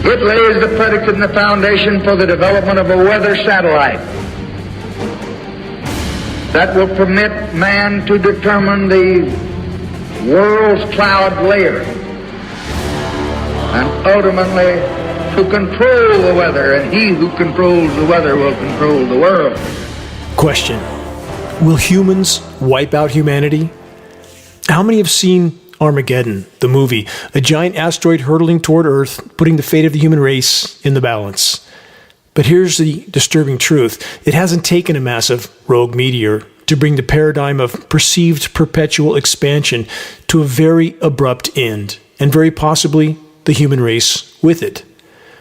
It lays the predicate and the foundation for the development of a weather satellite that will permit man to determine the world's cloud layer and ultimately to control the weather, and he who controls the weather will control the world. Question: will humans wipe out humanity? How many have seen Armageddon, the movie? A giant asteroid hurtling toward Earth, putting the fate of the human race in the balance. But here's the disturbing truth. It hasn't taken a massive rogue meteor to bring the paradigm of perceived perpetual expansion to a very abrupt end, and very possibly the human race with it.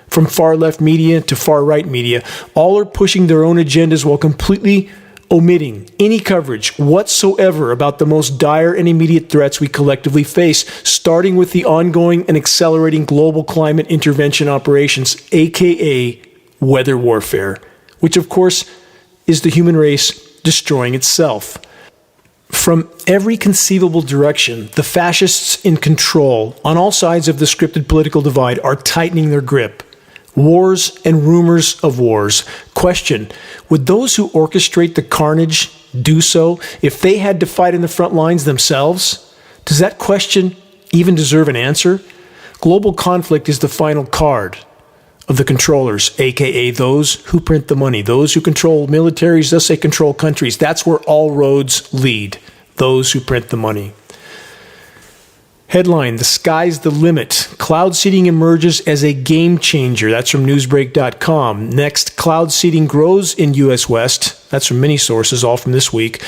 From far-left media to far-right media, all are pushing their own agendas while completely omitting any coverage whatsoever about the most dire and immediate threats we collectively face, starting with the ongoing and accelerating global climate intervention operations, aka weather warfare, which of course is the human race destroying itself. From every conceivable direction, the fascists in control on all sides of the scripted political divide are tightening their grip. Wars and rumors of wars. Question: would those who orchestrate the carnage do so if they had to fight in the front lines themselves? Does that question even deserve an answer? Global conflict is the final card of the controllers, aka those who print the money, those who control militaries, thus they control countries. That's where all roads lead, those who print the money. Headline: the sky's the limit. Cloud seeding emerges as a game changer. That's from Newsbreak.com. Next, cloud seeding grows in U.S. West. That's from many sources, all from this week.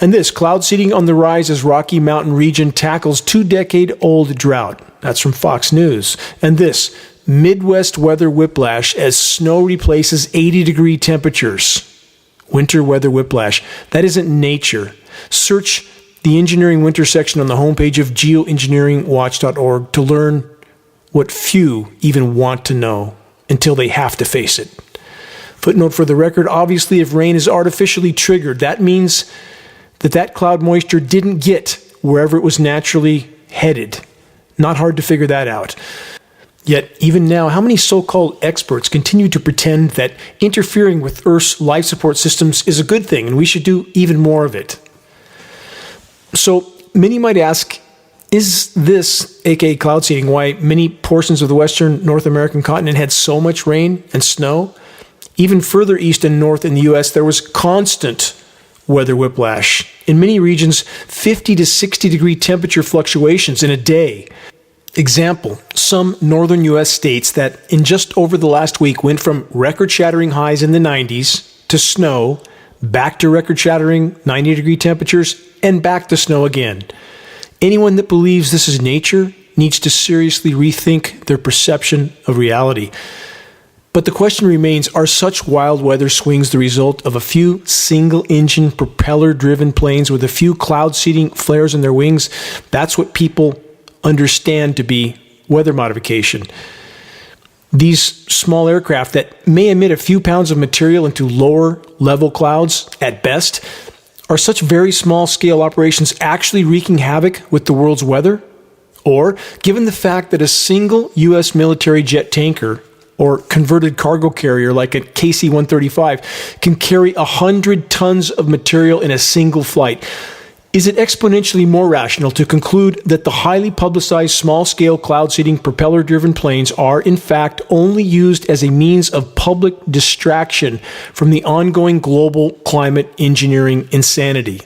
And this, cloud seeding on the rise as Rocky Mountain region tackles 2-decade-old drought. That's from Fox News. And this, Midwest weather whiplash as snow replaces 80-degree temperatures. Winter weather whiplash. That isn't nature. Search the engineering winter section on the homepage of geoengineeringwatch.org to learn what few even want to know until they have to face it. Footnote for the record: obviously, if rain is artificially triggered, that means that cloud moisture didn't get wherever it was naturally headed. Not hard to figure that out. Yet, even now, how many so-called experts continue to pretend that interfering with Earth's life support systems is a good thing and we should do even more of it? So many might ask, is this, aka cloud seeding, why many portions of the western North American continent had so much rain and snow? Even further east and north in the U.S., there was constant weather whiplash. In many regions, 50 to 60 degree temperature fluctuations in a day. Example, some northern U.S. states that in just over the last week went from record-shattering highs in the 90s to snow, back to record-shattering 90-degree temperatures, and back to snow again. Anyone that believes this is nature needs to seriously rethink their perception of reality. But the question remains, are such wild weather swings the result of a few single-engine, propeller-driven planes with a few cloud-seeding flares in their wings? That's what people understand to be weather modification. These small aircraft that may emit a few pounds of material into lower-level clouds at best, are such very small-scale operations actually wreaking havoc with the world's weather? Or, given the fact that a single U.S. military jet tanker or converted cargo carrier like a KC-135 can carry 100 tons of material in a single flight, is it exponentially more rational to conclude that the highly publicized small-scale cloud-seeding propeller-driven planes are, in fact, only used as a means of public distraction from the ongoing global climate engineering insanity?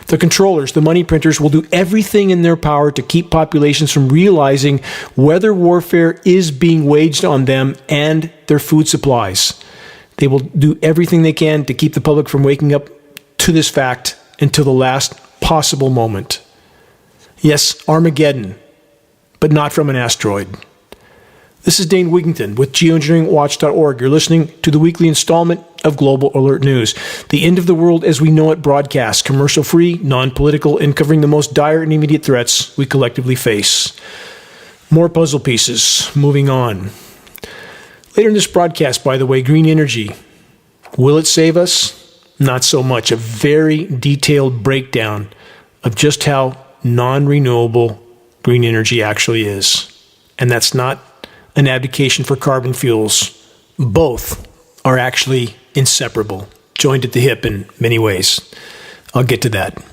The controllers, the money printers, will do everything in their power to keep populations from realizing weather warfare is being waged on them and their food supplies. They will do everything they can to keep the public from waking up to this fact until the last possible moment. Yes, Armageddon, but not from an asteroid. This is Dane Wigington with Geoengineeringwatch.org. You're listening to the weekly installment of Global Alert News. The end of the world as we know it broadcast, commercial-free, non-political, and covering the most dire and immediate threats we collectively face. More puzzle pieces. Moving on. Later in this broadcast, by the way, green energy. Will it save us? Not so much. A very detailed breakdown of just how non-renewable green energy actually is. And that's not an abdication for carbon fuels. Both are actually inseparable, joined at the hip in many ways. I'll get to that.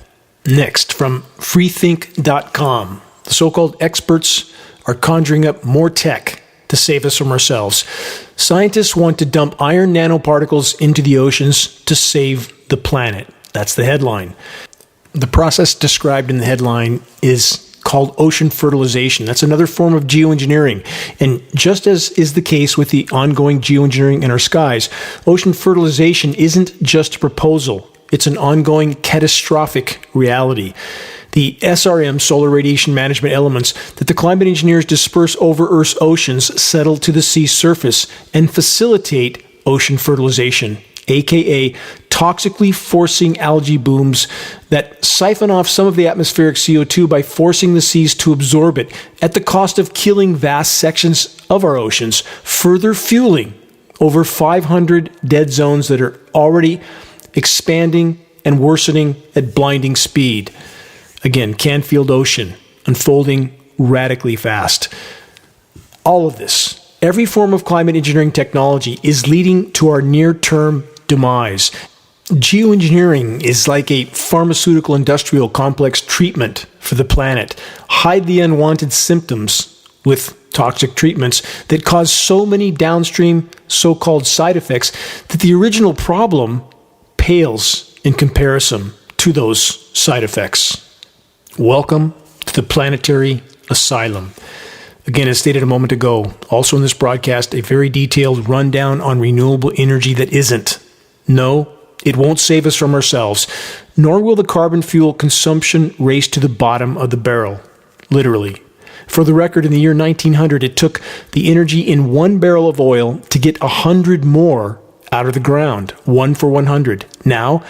Next, from freethink.com, the so-called experts are conjuring up more tech to save us from ourselves. Scientists want to dump iron nanoparticles into the oceans to save the planet. That's the headline. The process described in the headline is called ocean fertilization. That's another form of geoengineering. And just as is the case with the ongoing geoengineering in our skies, ocean fertilization isn't just a proposal. It's an ongoing catastrophic reality. The SRM, solar radiation management elements, that the climate engineers disperse over Earth's oceans settle to the sea surface and facilitate ocean fertilization, aka toxically forcing algae blooms that siphon off some of the atmospheric CO2 by forcing the seas to absorb it at the cost of killing vast sections of our oceans, further fueling over 500 dead zones that are already expanding and worsening at blinding speed. Again, Canfield Ocean, unfolding radically fast. All of this, every form of climate engineering technology is leading to our near-term demise. Geoengineering is like a pharmaceutical industrial complex treatment for the planet. Hide the unwanted symptoms with toxic treatments that cause so many downstream so-called side effects that the original problem pales in comparison to those side effects. Welcome to the planetary asylum. Again, as stated a moment ago, also in this broadcast, a very detailed rundown on renewable energy that isn't. No, it won't save us from ourselves, nor will the carbon fuel consumption race to the bottom of the barrel, literally. For the record, in the year 1900, it took the energy in 1 barrel of oil to get 100 more out of the ground, 1 for 100. Now,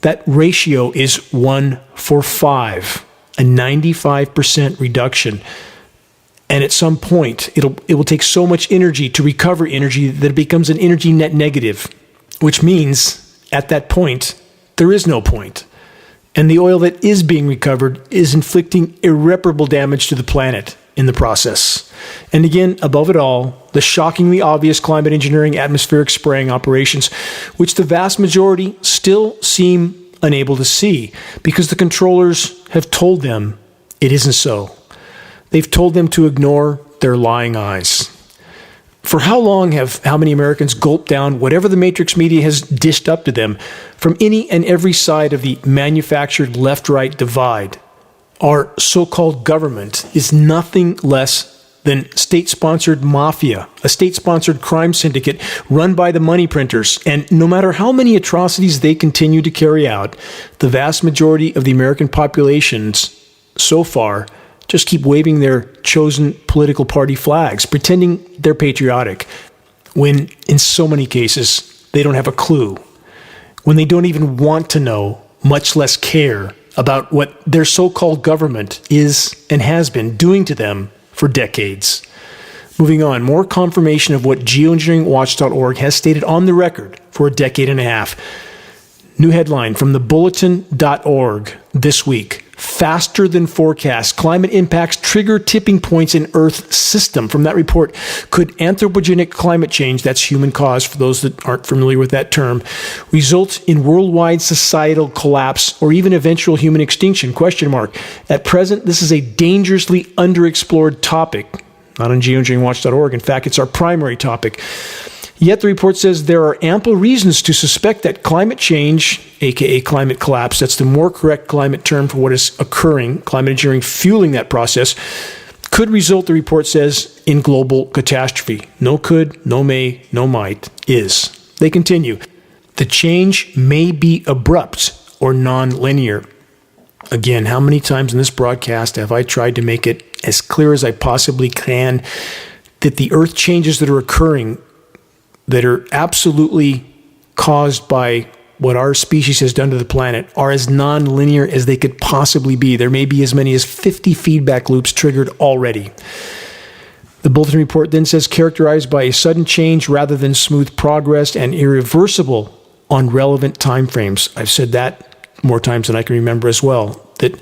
that ratio is 1 for 5, a 95% reduction. And at some point, it will take so much energy to recover energy that it becomes an energy net negative, which means at that point, there is no point. And the oil that is being recovered is inflicting irreparable damage to the planet in the process. And again, above it all, the shockingly obvious climate engineering atmospheric spraying operations, which the vast majority still seem unable to see because the controllers have told them it isn't so. They've told them to ignore their lying eyes. For how long have how many Americans gulped down whatever the matrix media has dished up to them from any and every side of the manufactured left-right divide? Our so-called government is nothing less than state-sponsored mafia, a state-sponsored crime syndicate run by the money printers. And no matter how many atrocities they continue to carry out, the vast majority of the American populations so far just keep waving their chosen political party flags, pretending they're patriotic, when in so many cases they don't have a clue, when they don't even want to know, much less care about what their so-called government is and has been doing to them for decades. Moving on, more confirmation of what geoengineeringwatch.org has stated on the record for a decade and a half. New headline from thebulletin.org this week. Faster than forecast. Climate impacts trigger tipping points in Earth's system. From that report, could anthropogenic climate change, that's human cause for those that aren't familiar with that term, result in worldwide societal collapse or even eventual human extinction? Question mark. At present, this is a dangerously underexplored topic. Not on geoengineeringwatch.org. In fact, it's our primary topic. Yet the report says there are ample reasons to suspect that climate change, aka climate collapse, that's the more correct climate term for what is occurring, climate engineering fueling that process, could result, the report says, in global catastrophe. No could, no may, no might, is. They continue. The change may be abrupt or non-linear. Again, how many times in this broadcast have I tried to make it as clear as I possibly can that the earth changes that are occurring that are absolutely caused by what our species has done to the planet are as non-linear as they could possibly be. There may be as many as 50 feedback loops triggered already. The bulletin report then says characterized by a sudden change rather than smooth progress and irreversible on relevant timeframes. I've said that more times than I can remember as well, that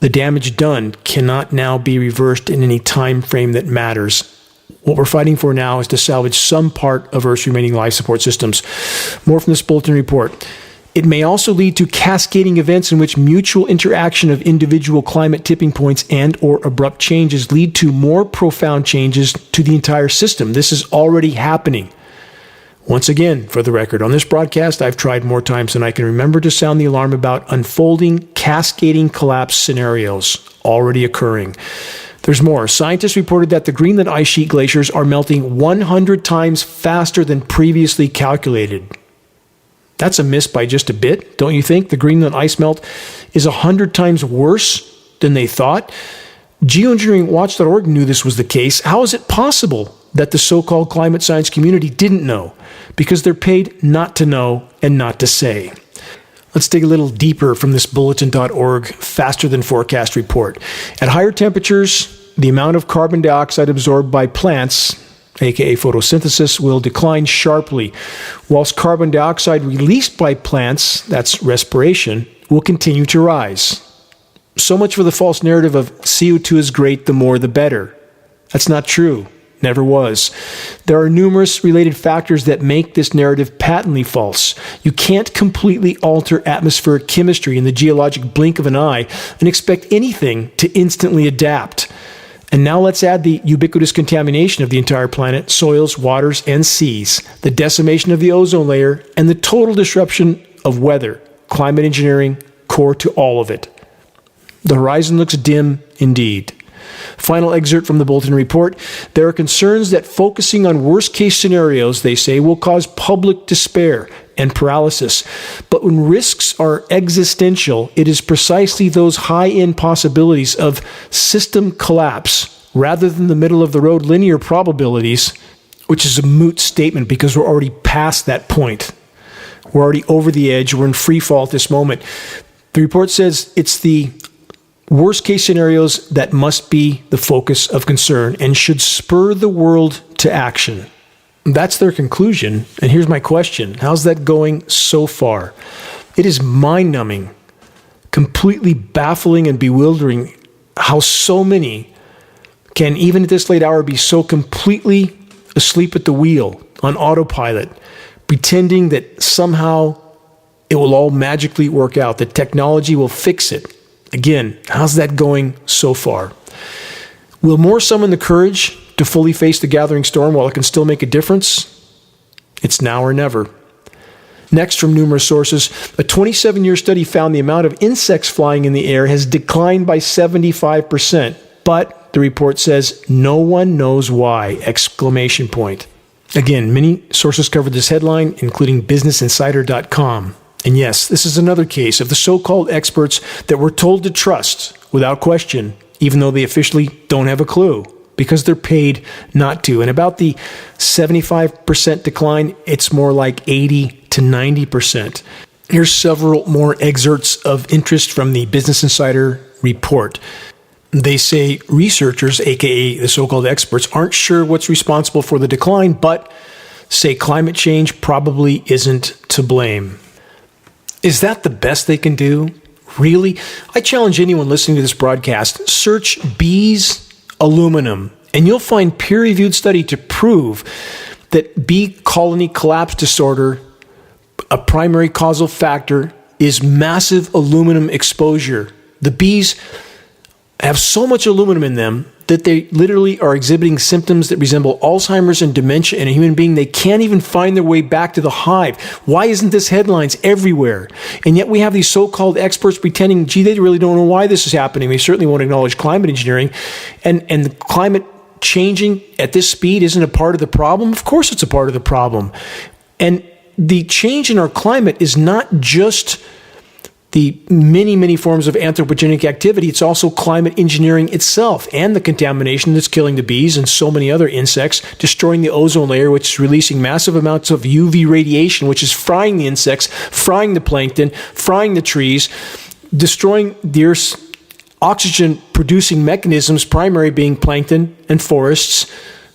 the damage done cannot now be reversed in any time frame that matters. What we're fighting for now is to salvage some part of Earth's remaining life support systems. More from this bulletin report. It may also lead to cascading events in which mutual interaction of individual climate tipping points and or abrupt changes lead to more profound changes to the entire system. This is already happening. Once again, for the record, on this broadcast, I've tried more times than I can remember to sound the alarm about unfolding, cascading collapse scenarios already occurring. There's more. Scientists reported that the Greenland ice sheet glaciers are melting 100 times faster than previously calculated. That's a miss by just a bit, don't you think? The Greenland ice melt is 100 times worse than they thought. Geoengineeringwatch.org knew this was the case. How is it possible that the so-called climate science community didn't know? Because they're paid not to know and not to say. Let's dig a little deeper from this bulletin.org faster than forecast report. At higher temperatures, the amount of carbon dioxide absorbed by plants, aka photosynthesis, will decline sharply, whilst carbon dioxide released by plants, that's respiration, will continue to rise. So much for the false narrative of CO2 is great, the more the better. That's not true. Never was. There are numerous related factors that make this narrative patently false. You can't completely alter atmospheric chemistry in the geologic blink of an eye and expect anything to instantly adapt. And now let's add the ubiquitous contamination of the entire planet, soils, waters, and seas, the decimation of the ozone layer, and the total disruption of weather, climate engineering, core to all of it. The horizon looks dim indeed. Final excerpt from the bulletin report. There are concerns that focusing on worst-case scenarios, they say, will cause public despair and paralysis. But when risks are existential, it is precisely those high-end possibilities of system collapse rather than the middle-of-the-road linear probabilities, which is a moot statement because we're already past that point. We're already over the edge. We're in free fall at this moment. The report says it's the worst-case scenarios that must be the focus of concern and should spur the world to action. That's their conclusion. And here's my question. How's that going so far? It is mind-numbing, completely baffling and bewildering how so many can, even at this late hour, be so completely asleep at the wheel on autopilot, pretending that somehow it will all magically work out, that technology will fix it. Again, how's that going so far? Will more summon the courage to fully face the gathering storm while it can still make a difference? It's now or never. Next, from numerous sources, a 27-year study found the amount of insects flying in the air has declined by 75%. But, the report says, no one knows why! Exclamation point. Again, many sources covered this headline, including BusinessInsider.com. And yes, this is another case of the so-called experts that we're told to trust without question, even though they officially don't have a clue, because they're paid not to. And about the 75% decline, it's more like 80 to 90%. Here's several more excerpts of interest from the Business Insider report. They say researchers, aka the so-called experts, aren't sure what's responsible for the decline, but say climate change probably isn't to blame. Is that the best they can do? Really? I challenge anyone listening to this broadcast, search bees aluminum, and you'll find peer-reviewed study to prove that bee colony collapse disorder, a primary causal factor, is massive aluminum exposure. The bees have so much aluminum in them that they literally are exhibiting symptoms that resemble Alzheimer's and dementia in a human being. They can't even find their way back to the hive. Why isn't this headlines everywhere? And yet we have these so-called experts pretending, gee, they really don't know why this is happening. They certainly won't acknowledge climate engineering. And the climate changing at this speed isn't a part of the problem? Of course it's a part of the problem. And the change in our climate is not just the many, many forms of anthropogenic activity. It's also climate engineering itself and the contamination that's killing the bees and so many other insects, destroying the ozone layer, which is releasing massive amounts of UV radiation, which is frying the insects, frying the plankton, frying the trees, destroying the Earth's oxygen-producing mechanisms, primary being plankton and forests.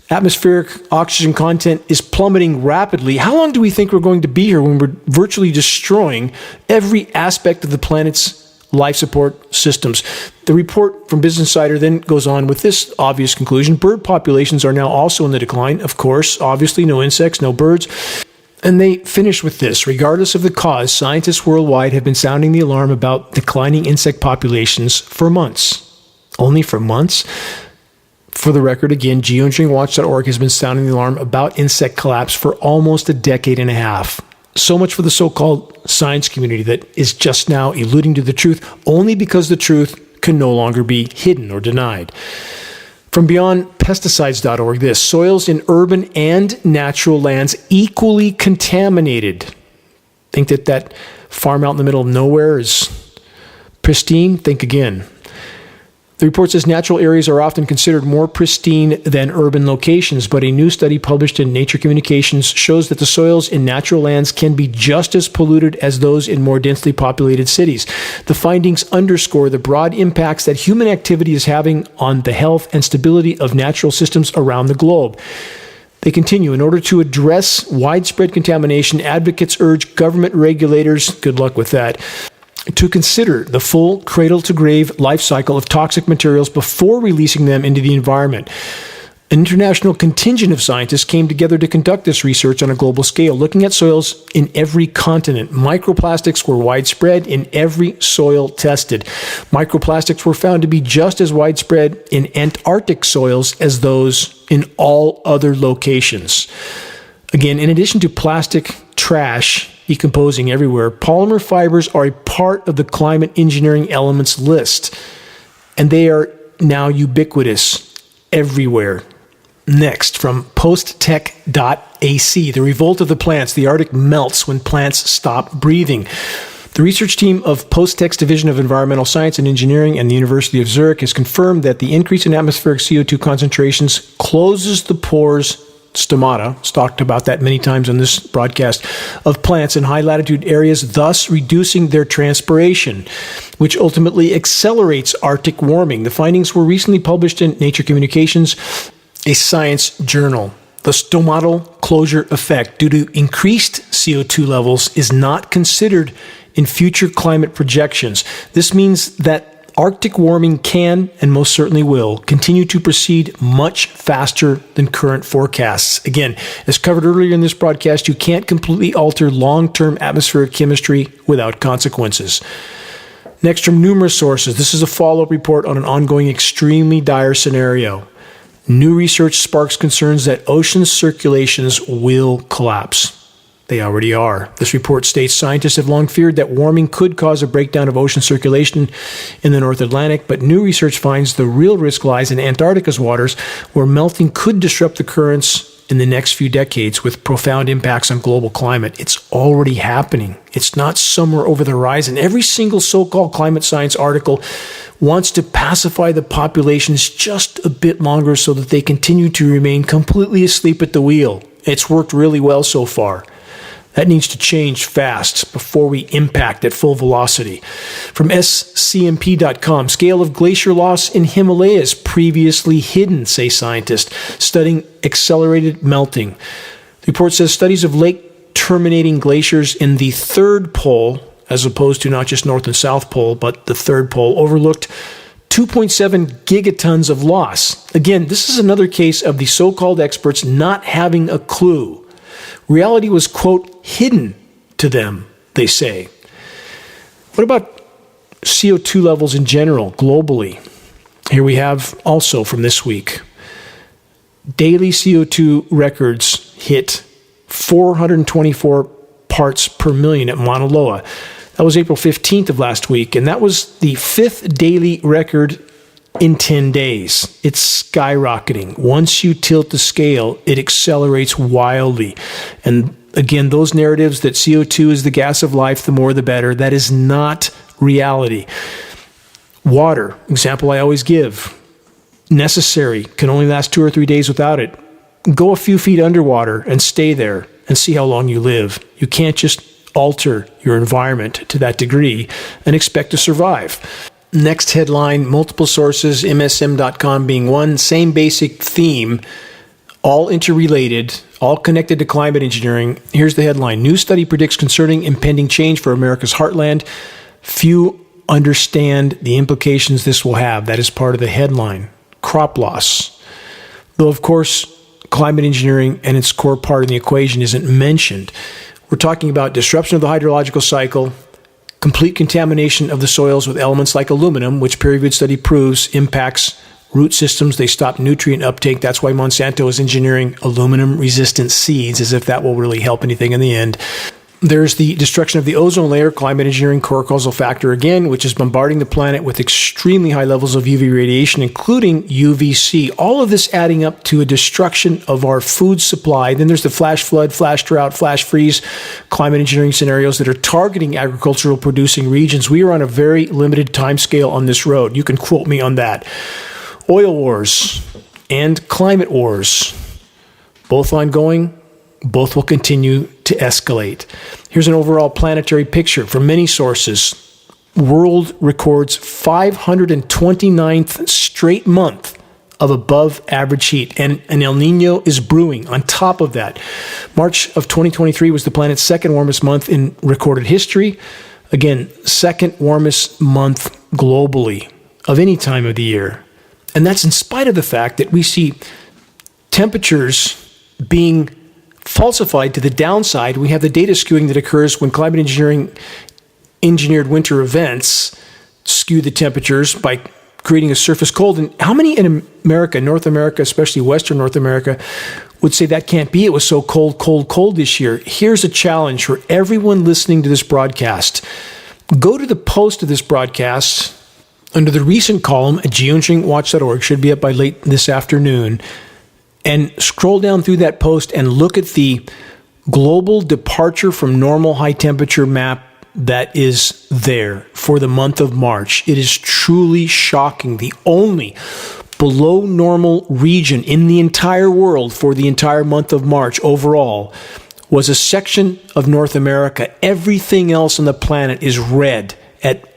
Atmospheric oxygen content is plummeting rapidly. How long do we think we're going to be here when we're virtually destroying every aspect of the planet's life support systems. The report from Business Insider then goes on with this obvious conclusion. Bird populations are now also in the decline. Of course, obviously, no insects, no birds. And they finish with this. Regardless of the cause, scientists worldwide have been sounding the alarm about declining insect populations for months. Only for months? For the record, again, geoengineeringwatch.org has been sounding the alarm about insect collapse for almost a decade and a half. So much for the so-called science community that is just now alluding to the truth only because the truth can no longer be hidden or denied. From beyondpesticides.org, this: soils in urban and natural lands equally contaminated. Think that farm out in the middle of nowhere is pristine? Think again. The report says natural areas are often considered more pristine than urban locations, but a new study published in Nature Communications shows that the soils in natural lands can be just as polluted as those in more densely populated cities. The findings underscore the broad impacts that human activity is having on the health and stability of natural systems around the globe. They continue, in order to address widespread contamination, advocates urge government regulators, good luck with that, to consider the full cradle-to-grave life cycle of toxic materials before releasing them into the environment. An international contingent of scientists came together to conduct this research on a global scale, looking at soils in every continent. Microplastics were widespread in every soil tested. Microplastics were found to be just as widespread in Antarctic soils as those in all other locations. Again, in addition to plastic trash decomposing everywhere, polymer fibers are a part of the climate engineering elements list, and they are now ubiquitous everywhere. Next, from posttech.ac, the revolt of the plants. The Arctic melts when plants stop breathing. The research team of Posttech's Division of Environmental Science and Engineering and the University of Zurich has confirmed that the increase in atmospheric CO2 concentrations closes the pores, stomata, talked about that many times on this broadcast, of plants in high latitude areas, thus reducing their transpiration, which ultimately accelerates Arctic warming. The findings were recently published in Nature Communications, a science journal. The stomatal closure effect due to increased CO2 levels is not considered in future climate projections. This means that Arctic warming can, and most certainly will, continue to proceed much faster than current forecasts. Again, as covered earlier in this broadcast, you can't completely alter long-term atmospheric chemistry without consequences. Next, from numerous sources, this is a follow-up report on an ongoing extremely dire scenario. New research sparks concerns that ocean circulations will collapse. They already are. This report states scientists have long feared that warming could cause a breakdown of ocean circulation in the North Atlantic, but new research finds the real risk lies in Antarctica's waters, where melting could disrupt the currents in the next few decades with profound impacts on global climate. It's already happening. It's not somewhere over the horizon. Every single so-called climate science article wants to pacify the populations just a bit longer so that they continue to remain completely asleep at the wheel. It's worked really well so far. That needs to change fast before we impact at full velocity. From scmp.com, scale of glacier loss in Himalayas previously hidden, say scientists, studying accelerated melting. The report says studies of lake terminating glaciers in the third pole, as opposed to not just North and South Pole, but the third pole, overlooked 2.7 gigatons of loss. Again, this is another case of the so-called experts not having a clue. Reality was, quote, hidden to them, they say. What about CO2 levels in general, globally? Here we have also from this week. Daily CO2 records hit 424 parts per million at Mauna Loa. That was April 15th of last week, and that was the fifth daily record in 10 days. It's skyrocketing. Once you tilt the scale, it accelerates wildly. And again, those narratives that CO2 is the gas of life, the more the better, that is not reality. Water, example I always give, necessary, can only last 2 or 3 days without it. Go a few feet underwater and stay there and see how long you live. You can't just alter your environment to that degree and expect to survive. Next headline, multiple sources, MSM.com being one, same basic theme, all interrelated, all connected to climate engineering. Here's the headline. New study predicts concerning impending change for America's heartland. Few understand the implications this will have. That is part of the headline. Crop loss. Though, of course, climate engineering and its core part in the equation isn't mentioned. We're talking about disruption of the hydrological cycle, complete contamination of the soils with elements like aluminum, which peer-reviewed study proves impacts root systems. They stop nutrient uptake. That's why Monsanto is engineering aluminum-resistant seeds, as if that will really help anything in the end. There's the destruction of the ozone layer, climate engineering core causal factor again, which is bombarding the planet with extremely high levels of UV radiation, including UVC. All of this adding up to a destruction of our food supply. Then there's the flash flood, flash drought, flash freeze, climate engineering scenarios that are targeting agricultural producing regions. We are on a very limited time scale on this road. You can quote me on that. Oil wars and climate wars, both ongoing, both will continue to escalate. Here's an overall planetary picture from many sources. World records 529th straight month of above average heat, and an El Nino is brewing on top of that. March of 2023 was the planet's second warmest month in recorded history. Again, second warmest month globally of any time of the year. And that's in spite of the fact that we see temperatures being falsified to the downside. We have the data skewing that occurs when climate engineered winter events skew the temperatures by creating a surface cold. And how many in America, North America, especially Western North America, would say that can't be? It was so cold, cold, cold this year. Here's a challenge for everyone listening to this broadcast. Go to the post of this broadcast under the recent column at geoengineeringwatch.org, should be up by late this afternoon, and scroll down through that post and look at the global departure from normal high temperature map that is there for the month of March. It is truly shocking. The only below normal region in the entire world for the entire month of March overall was a section of North America. Everything else on the planet is red at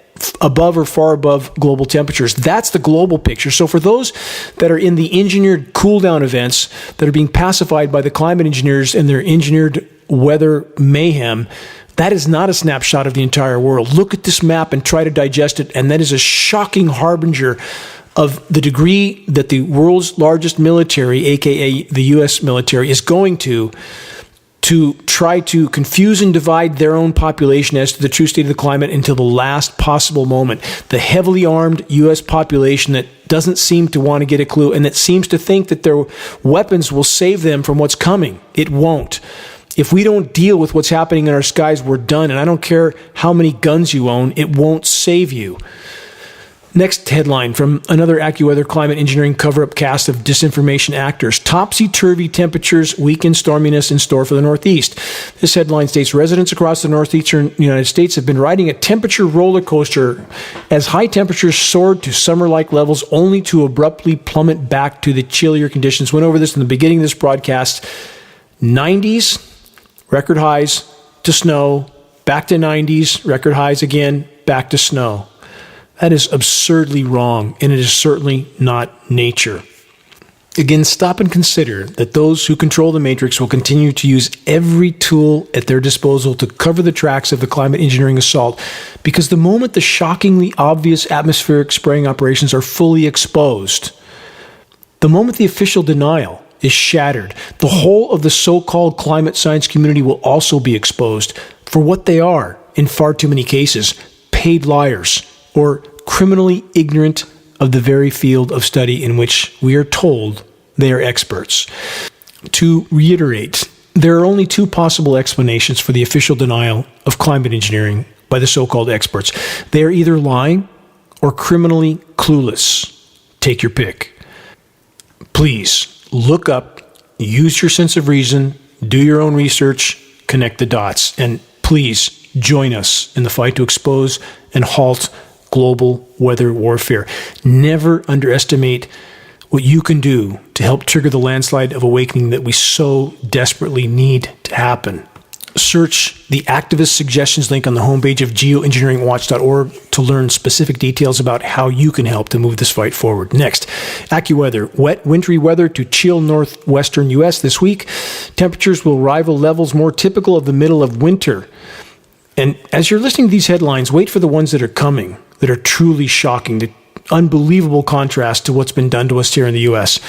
above or far above global temperatures. That's the global picture. So for those that are in the engineered cool down events that are being pacified by the climate engineers and their engineered weather mayhem, that is not a snapshot of the entire world. Look at this map and try to digest it, and that is a shocking harbinger of the degree that the world's largest military, aka the U.S. military, is going to try to confuse and divide their own population as to the true state of the climate until the last possible moment. The heavily armed U.S. population that doesn't seem to want to get a clue and that seems to think that their weapons will save them from what's coming. It won't. If we don't deal with what's happening in our skies, we're done. And I don't care how many guns you own, it won't save you. Next headline from another AccuWeather climate engineering cover-up cast of disinformation actors. Topsy-turvy temperatures, weekend storminess in store for the Northeast. This headline states residents across the northeastern United States have been riding a temperature roller coaster as high temperatures soared to summer-like levels only to abruptly plummet back to the chillier conditions. Went over this in the beginning of this broadcast. 90s, record highs to snow, back to 90s, record highs again, back to snow. That is absurdly wrong, and it is certainly not nature. Again, stop and consider that those who control the matrix will continue to use every tool at their disposal to cover the tracks of the climate engineering assault, because the moment the shockingly obvious atmospheric spraying operations are fully exposed, the moment the official denial is shattered, the whole of the so-called climate science community will also be exposed for what they are, in far too many cases, paid liars, or criminally ignorant of the very field of study in which we are told they are experts. To reiterate, there are only two possible explanations for the official denial of climate engineering by the so-called experts. They are either lying or criminally clueless. Take your pick. Please look up, use your sense of reason, do your own research, connect the dots, and please join us in the fight to expose and halt global weather warfare. Never underestimate what you can do to help trigger the landslide of awakening that we so desperately need to happen. Search the activist suggestions link on the homepage of geoengineeringwatch.org to learn specific details about how you can help to move this fight forward. Next, AccuWeather. Wet, wintry weather to chill northwestern U.S. this week. Temperatures will rival levels more typical of the middle of winter. And as you're listening to these headlines, wait for the ones that are coming. that are truly shocking, the unbelievable contrast to what's been done to us here in the U.S.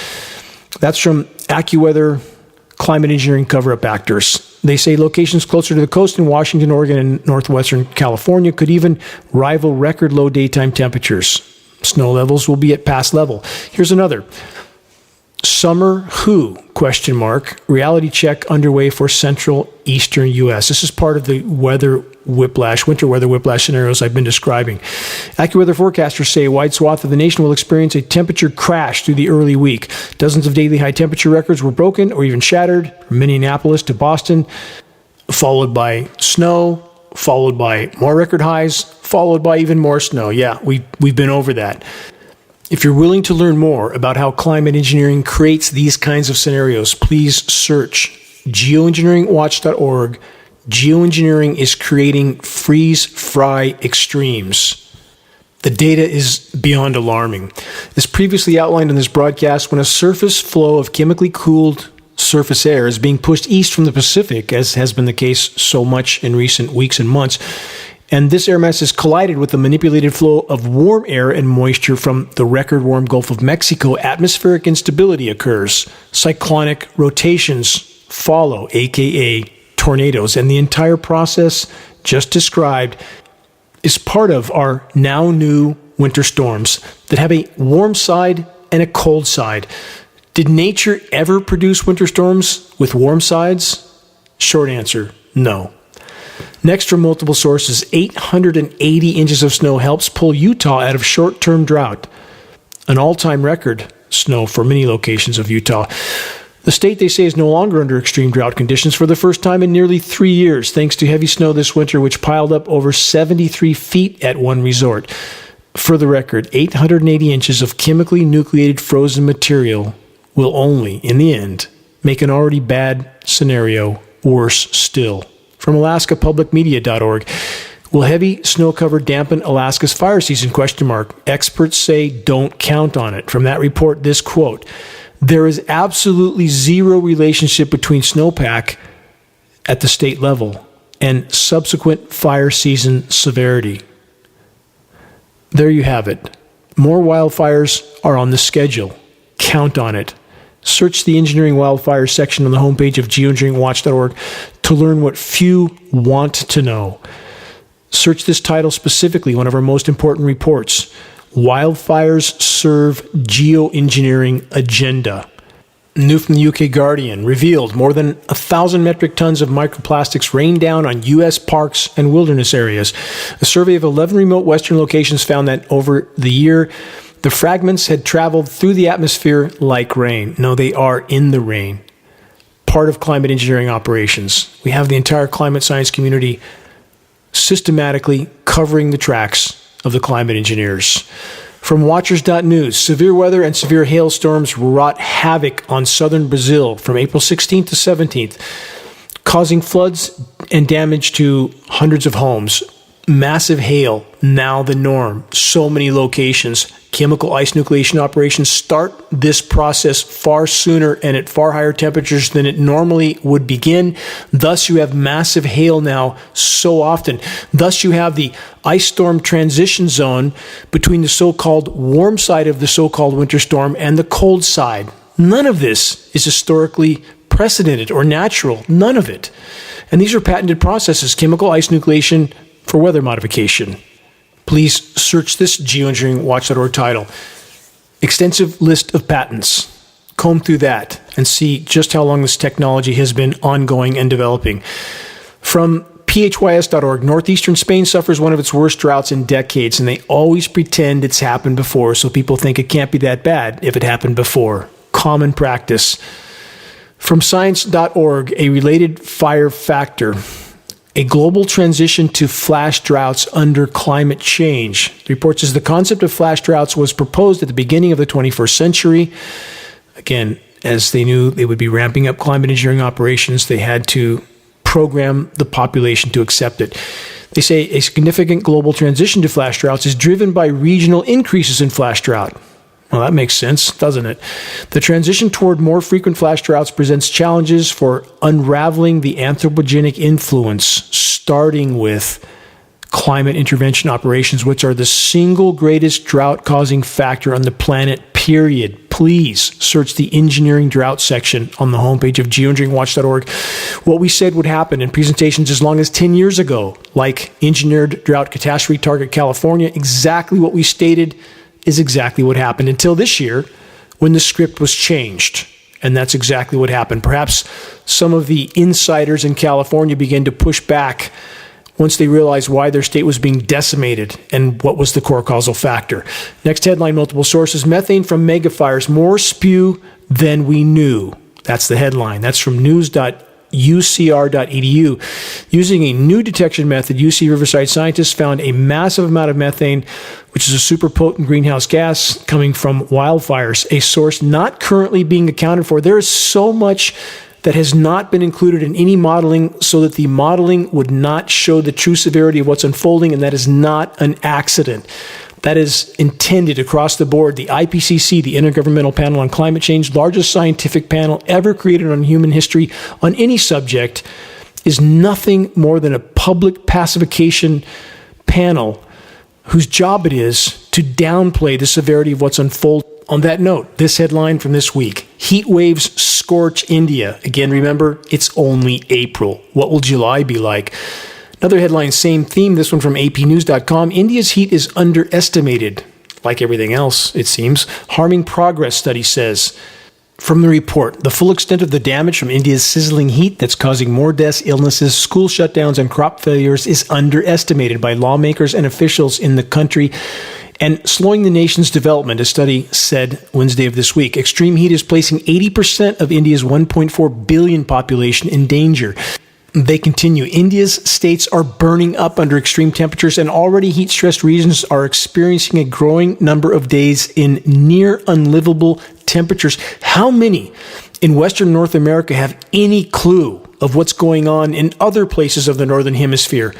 That's from AccuWeather Climate Engineering Cover-Up Actors. They say locations closer to the coast in Washington, Oregon, and northwestern California could even rival record low daytime temperatures. Snow levels will be at past level. Here's another. Summer who? ? Reality check underway for central eastern U.S. This is part of the winter weather whiplash scenarios I've been describing. AccuWeather forecasters say a wide swath of the nation will experience a temperature crash through the early week. Dozens of daily high temperature records were broken or even shattered from Minneapolis to Boston, followed by snow, followed by more record highs, followed by even more snow. Yeah, we've been over that. If you're willing to learn more about how climate engineering creates these kinds of scenarios, please search geoengineeringwatch.org. Geoengineering is creating freeze-fry extremes. The data is beyond alarming. As previously outlined in this broadcast, when a surface flow of chemically cooled surface air is being pushed east from the Pacific, as has been the case so much in recent weeks and months, and this air mass is collided with the manipulated flow of warm air and moisture from the record warm Gulf of Mexico, atmospheric instability occurs. Cyclonic rotations follow, aka tornadoes, and the entire process just described is part of our now new winter storms that have a warm side and a cold side. Did nature ever produce winter storms with warm sides? Short answer, no. Next, from multiple sources, 880 inches of snow helps pull Utah out of short-term drought, an all-time record snow for many locations of Utah. The state, they say, is no longer under extreme drought conditions for the first time in nearly 3 years, thanks to heavy snow this winter, which piled up over 73 feet at one resort. For the record, 880 inches of chemically nucleated frozen material will only, in the end, make an already bad scenario worse still. From AlaskaPublicMedia.org, will heavy snow cover dampen Alaska's fire season? Experts say don't count on it. From that report, this quote, there is absolutely zero relationship between snowpack at the state level and subsequent fire season severity. There you have it. More wildfires are on the schedule. Count on it. Search the Engineering Wildfires section on the homepage of geoengineeringwatch.org to learn what few want to know. Search this title specifically, one of our most important reports. Wildfires Serve Geoengineering Agenda. New from the UK Guardian, revealed more than 1,000 metric tons of microplastics rained down on U.S. parks and wilderness areas. A survey of 11 remote western locations found that over the year, the fragments had traveled through the atmosphere like rain. No, they are in the rain. Part of climate engineering operations. We have the entire climate science community systematically covering the tracks of the climate engineers. From Watchers.news, severe weather and severe hailstorms wrought havoc on southern Brazil from April 16th to 17th, causing floods and damage to hundreds of homes. Massive hail, now the norm. So many locations. Chemical ice nucleation operations start this process far sooner and at far higher temperatures than it normally would begin. Thus, you have massive hail now so often. Thus, you have the ice storm transition zone between the so-called warm side of the so-called winter storm and the cold side. None of this is historically precedented or natural. None of it. And these are patented processes, chemical ice nucleation for weather modification. Please search this geoengineeringwatch.org title. Extensive list of patents. Comb through that and see just how long this technology has been ongoing and developing. From phys.org, northeastern Spain suffers one of its worst droughts in decades, and they always pretend it's happened before, so people think it can't be that bad if it happened before. Common practice. From science.org, a related fire factor. A global transition to flash droughts under climate change. The report says the concept of flash droughts was proposed at the beginning of the 21st century. Again, as they knew they would be ramping up climate engineering operations, they had to program the population to accept it. They say a significant global transition to flash droughts is driven by regional increases in flash drought. Well, that makes sense, doesn't it? The transition toward more frequent flash droughts presents challenges for unraveling the anthropogenic influence, starting with climate intervention operations, which are the single greatest drought-causing factor on the planet, period. Please search the engineering drought section on the homepage of geoengineeringwatch.org. What we said would happen in presentations as long as 10 years ago, like engineered drought catastrophe target California, exactly what we stated is exactly what happened until this year when the script was changed. And that's exactly what happened. Perhaps some of the insiders in California began to push back once they realized why their state was being decimated and what was the core causal factor. Next headline, multiple sources. Methane from megafires, more spew than we knew. That's the headline. That's from news.ucr.edu. Using a new detection method, UC Riverside scientists found a massive amount of methane, which is a super potent greenhouse gas coming from wildfires, a source not currently being accounted for. There is so much that has not been included in any modeling so that the modeling would not show the true severity of what's unfolding, and that is not an accident. That is intended across the board. The IPCC, the Intergovernmental Panel on Climate Change, largest scientific panel ever created on human history on any subject, is nothing more than a public pacification panel whose job it is to downplay the severity of what's unfolding. On that note, this headline from this week: heat waves scorch India. Again, remember, it's only April. What will July be like? Another headline, same theme, this one from apnews.com. India's heat is underestimated, like everything else, it seems. Harming progress, study says. From the report, the full extent of the damage from India's sizzling heat that's causing more deaths, illnesses, school shutdowns, and crop failures is underestimated by lawmakers and officials in the country and slowing the nation's development, a study said Wednesday of this week. Extreme heat is placing 80% of India's 1.4 billion population in danger. They continue. India's states are burning up under extreme temperatures, and already heat-stressed regions are experiencing a growing number of days in near unlivable temperatures. How many in Western North America have any clue of what's going on in other places of the Northern Hemisphere?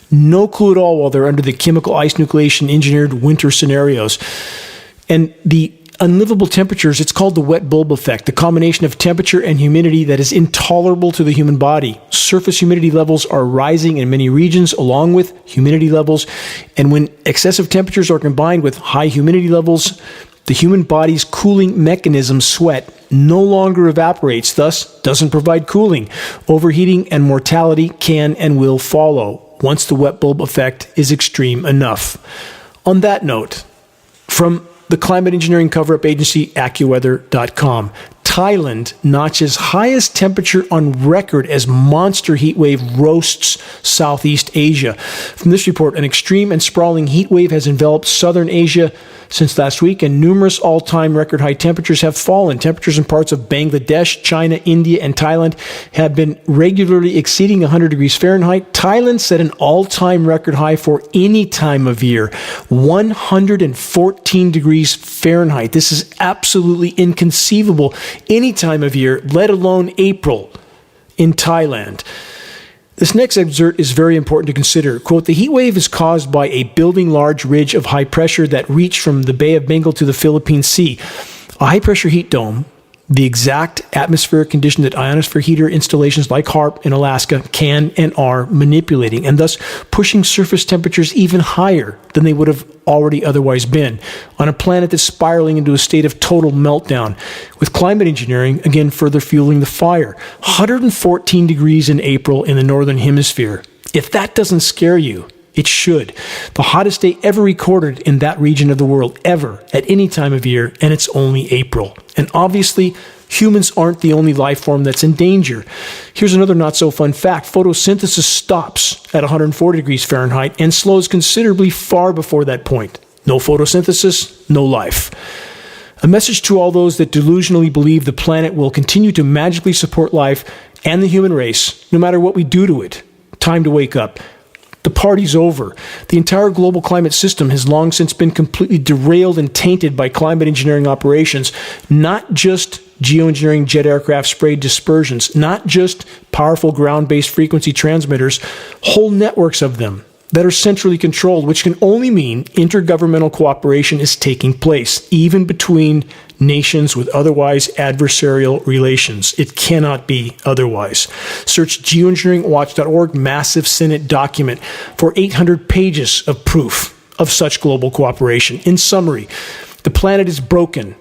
No clue at all while they're under the chemical ice nucleation engineered winter scenarios. And the unlivable temperatures, it's called the wet bulb effect, the combination of temperature and humidity that is intolerable to the human body. Surface humidity levels are rising in many regions along with humidity levels. And when excessive temperatures are combined with high humidity levels, the human body's cooling mechanism, sweat, no longer evaporates, thus doesn't provide cooling. Overheating and mortality can and will follow once the wet bulb effect is extreme enough. On that note, from the climate engineering cover-up agency AccuWeather.com, Thailand notches highest temperature on record as monster heat wave roasts Southeast Asia. From this report, an extreme and sprawling heat wave has enveloped southern Asia since last week, and numerous all-time record high temperatures have fallen. Temperatures in parts of Bangladesh, China, India, and Thailand have been regularly exceeding 100 degrees Fahrenheit. Thailand set an all-time record high for any time of year, 114 degrees Fahrenheit. This is absolutely inconceivable any time of year, let alone April in Thailand. This next excerpt is very important to consider. Quote, the heat wave is caused by a building large ridge of high pressure that reached from the Bay of Bengal to the Philippine Sea. A high-pressure heat dome, the exact atmospheric condition that ionosphere heater installations like HARP in Alaska can and are manipulating, and thus pushing surface temperatures even higher than they would have already otherwise been on a planet that's spiraling into a state of total meltdown, with climate engineering again further fueling the fire. 114 degrees in April in the Northern Hemisphere. If that doesn't scare you, it should. The hottest day ever recorded in that region of the world, ever, at any time of year, and it's only April. And obviously, humans aren't the only life form that's in danger. Here's another not-so-fun fact. Photosynthesis stops at 140 degrees Fahrenheit and slows considerably far before that point. No photosynthesis, no life. A message to all those that delusionally believe the planet will continue to magically support life and the human race, no matter what we do to it. Time to wake up. The party's over. The entire global climate system has long since been completely derailed and tainted by climate engineering operations, not just geoengineering jet aircraft sprayed dispersions, not just powerful ground-based frequency transmitters, whole networks of them that are centrally controlled, which can only mean intergovernmental cooperation is taking place, even between nations with otherwise adversarial relations. It cannot be otherwise. Search geoengineeringwatch.org massive Senate document for 800 pages of proof of such global cooperation. In summary, the planet is broken.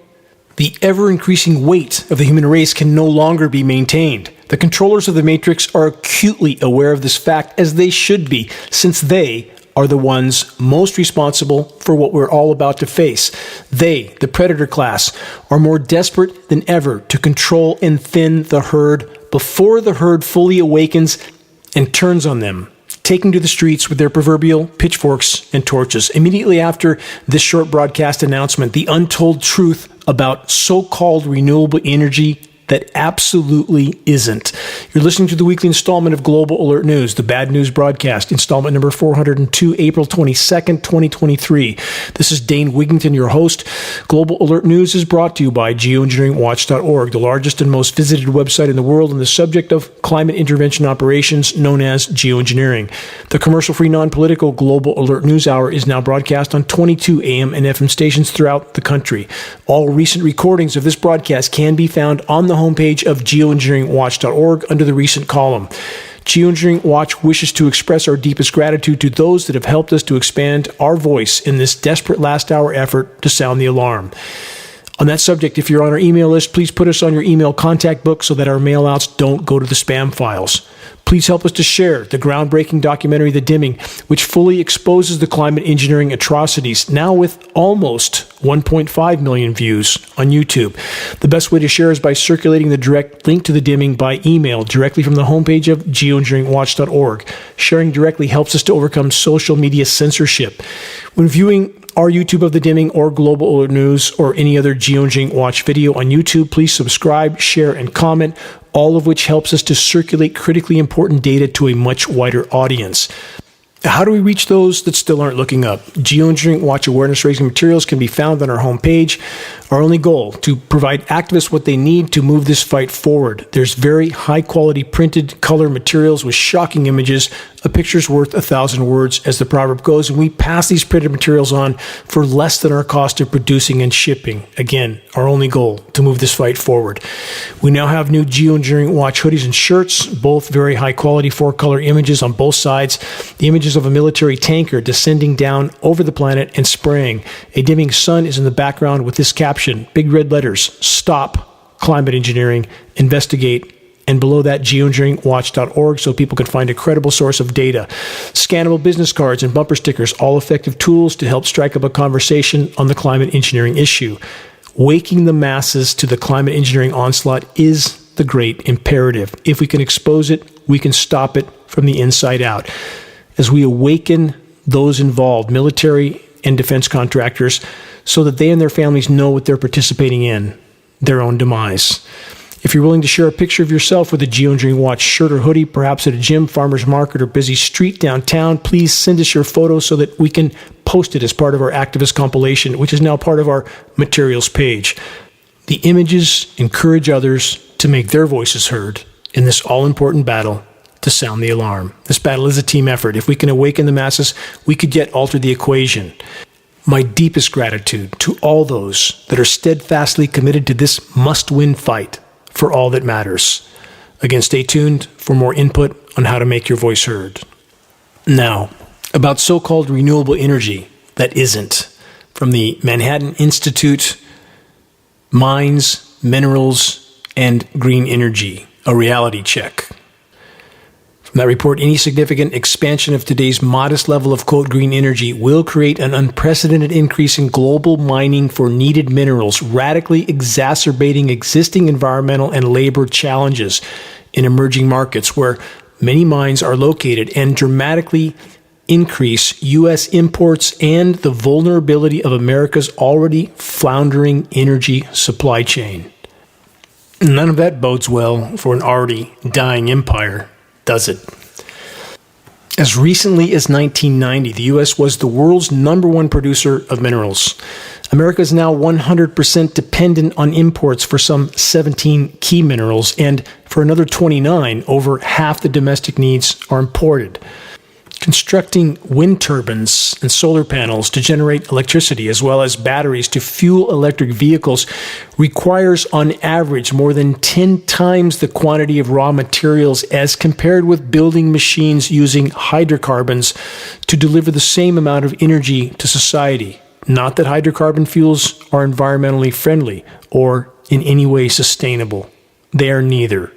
The ever-increasing weight of the human race can no longer be maintained. The controllers of the Matrix are acutely aware of this fact, as they should be, since they are the ones most responsible for what we're all about to face. They, the predator class, are more desperate than ever to control and thin the herd before the herd fully awakens and turns on them, taking to the streets with their proverbial pitchforks and torches. Immediately after this short broadcast announcement, the untold truth about so-called renewable energy that absolutely isn't. You're listening to the weekly installment of Global Alert News, the Bad News Broadcast, installment number 402, April 22nd, 2023. This is Dane Wigington, your host. Global Alert News is brought to you by Geoengineeringwatch.org, the largest and most visited website in the world on the subject of climate intervention operations, known as geoengineering. The commercial-free, non-political Global Alert News Hour is now broadcast on 22 AM and FM stations throughout the country. All recent recordings of this broadcast can be found on the homepage of geoengineeringwatch.org under the recent column. Geoengineering Watch wishes to express our deepest gratitude to those that have helped us to expand our voice in this desperate last hour effort to sound the alarm. On that subject, if you're on our email list, please put us on your email contact book so that our mailouts don't go to the spam files. Please help us to share the groundbreaking documentary, The Dimming, which fully exposes the climate engineering atrocities, now with almost 1.5 million views on YouTube. The best way to share is by circulating the direct link to The Dimming by email directly from the homepage of geoengineeringwatch.org. Sharing directly helps us to overcome social media censorship. When viewing our YouTube of The Dimming or Global Alert News or any other Geoengineering Watch video on YouTube, please subscribe, share, and comment, all of which helps us to circulate critically important data to a much wider audience. How do we reach those that still aren't looking up? Geoengineering Watch awareness-raising materials can be found on our homepage. Our only goal, to provide activists what they need to move this fight forward. There's very high-quality printed color materials with shocking images. A picture's worth 1,000 words, as the proverb goes, and we pass these printed materials on for less than our cost of producing and shipping. Again, our only goal, to move this fight forward. We now have new Geoengineering Watch hoodies and shirts, both very high-quality 4-color images on both sides. The images of a military tanker descending down over the planet and spraying. A dimming sun is in the background with this caption, big red letters, "Stop Climate Engineering, Investigate," and below that, geoengineeringwatch.org, so people can find a credible source of data. Scannable business cards and bumper stickers, all effective tools to help strike up a conversation on the climate engineering issue. Waking the masses to the climate engineering onslaught is the great imperative. If we can expose it, we can stop it from the inside out. As we awaken those involved, military and defense contractors, so that they and their families know what they're participating in, their own demise. If you're willing to share a picture of yourself with a Geoengineering Watch shirt or hoodie, perhaps at a gym, farmer's market, or busy street downtown, please send us your photo so that we can post it as part of our activist compilation, which is now part of our materials page. The images encourage others to make their voices heard in this all-important battle to sound the alarm. This battle is a team effort. If we can awaken the masses, we could yet alter the equation. My deepest gratitude to all those that are steadfastly committed to this must-win fight for all that matters. Again, stay tuned for more input on how to make your voice heard. Now, about so-called renewable energy that isn't. From the Manhattan Institute, Mines, Minerals, and Green Energy, a reality check. From that report, any significant expansion of today's modest level of, quote, green energy will create an unprecedented increase in global mining for needed minerals, radically exacerbating existing environmental and labor challenges in emerging markets where many mines are located, and dramatically increase U.S. imports and the vulnerability of America's already floundering energy supply chain. None of that bodes well for an already dying empire, does it? As recently as 1990, the U.S. was the world's #1 producer of minerals. America is now 100% dependent on imports for some 17 key minerals, and for another 29, over half the domestic needs are imported. Constructing wind turbines and solar panels to generate electricity, as well as batteries to fuel electric vehicles, requires on average more than 10 times the quantity of raw materials as compared with building machines using hydrocarbons to deliver the same amount of energy to society. Not that hydrocarbon fuels are environmentally friendly or in any way sustainable. They are neither.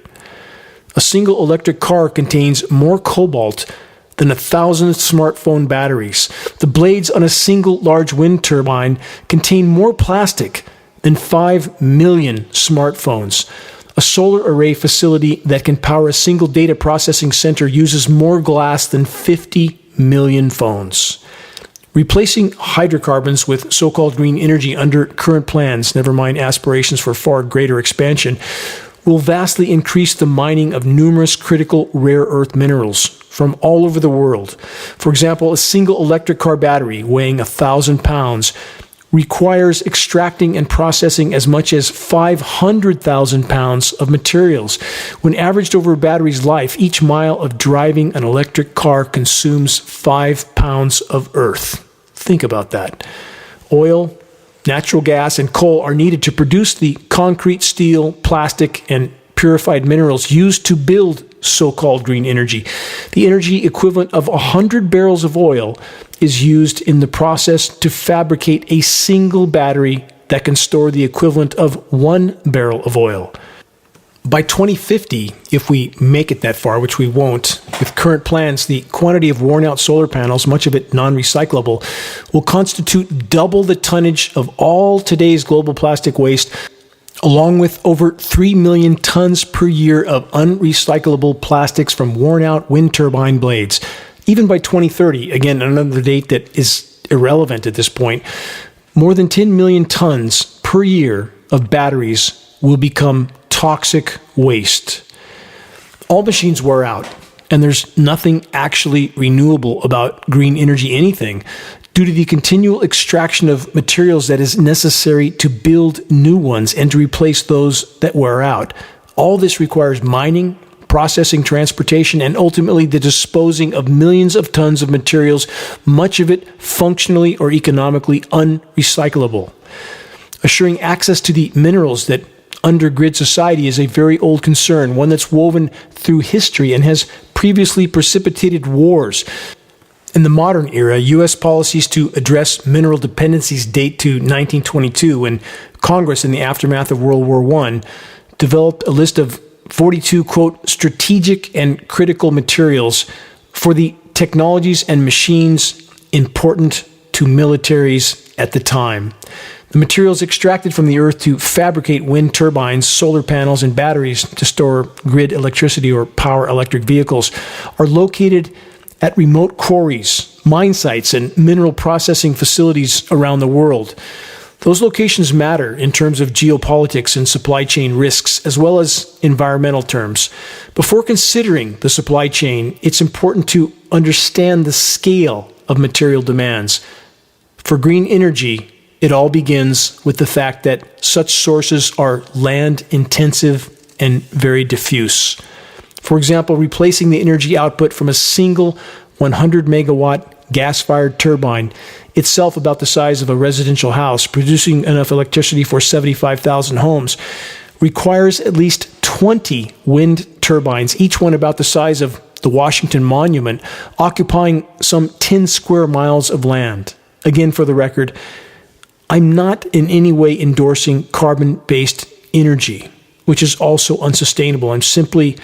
A single electric car contains more cobalt than 1,000 smartphone batteries. The blades on a single large wind turbine contain more plastic than 5 million smartphones. A solar array facility that can power a single data processing center uses more glass than 50 million phones. Replacing hydrocarbons with so-called green energy under current plans, never mind aspirations for far greater expansion, will vastly increase the mining of numerous critical rare earth minerals from all over the world. For example, a single electric car battery weighing 1,000 pounds requires extracting and processing as much as 500,000 pounds of materials. When averaged over a battery's life, each mile of driving an electric car consumes 5 pounds of earth. Think about that. Oil, natural gas, and coal are needed to produce the concrete, steel, plastic, and purified minerals used to build so-called green energy. The energy equivalent of 100 barrels of oil is used in the process to fabricate a single battery that can store the equivalent of 1 barrel of oil. By 2050, if we make it that far, which we won't, with current plans, the quantity of worn-out solar panels, much of it non-recyclable, will constitute double the tonnage of all today's global plastic waste, along with over 3 million tons per year of unrecyclable plastics from worn-out wind turbine blades. Even by 2030, again, another date that is irrelevant at this point, more than 10 million tons per year of batteries will become toxic waste. All machines wear out, and there's nothing actually renewable about green energy anything due to the continual extraction of materials that is necessary to build new ones and to replace those that wear out. All this requires mining, processing, transportation, and ultimately the disposing of millions of tons of materials, much of it functionally or economically unrecyclable. Assuring access to the minerals that undergrid society is a very old concern, one that's woven through history and has previously precipitated wars. In the modern era, U.S. policies to address mineral dependencies date to 1922, when Congress, in the aftermath of World War I, developed a list of 42, quote, strategic and critical materials for the technologies and machines important to militaries at the time. The materials extracted from the earth to fabricate wind turbines, solar panels, and batteries to store grid electricity or power electric vehicles are located at remote quarries, mine sites, and mineral processing facilities around the world. Those locations matter in terms of geopolitics and supply chain risks, as well as environmental terms. Before considering the supply chain, it's important to understand the scale of material demands. For green energy, it all begins with the fact that such sources are land-intensive and very diffuse. For example, replacing the energy output from a single 100 megawatt gas-fired turbine, itself about the size of a residential house, producing enough electricity for 75,000 homes, requires at least 20 wind turbines, each one about the size of the Washington Monument, occupying some 10 square miles of land. Again, for the record, I'm not in any way endorsing carbon-based energy, which is also unsustainable. I'm simply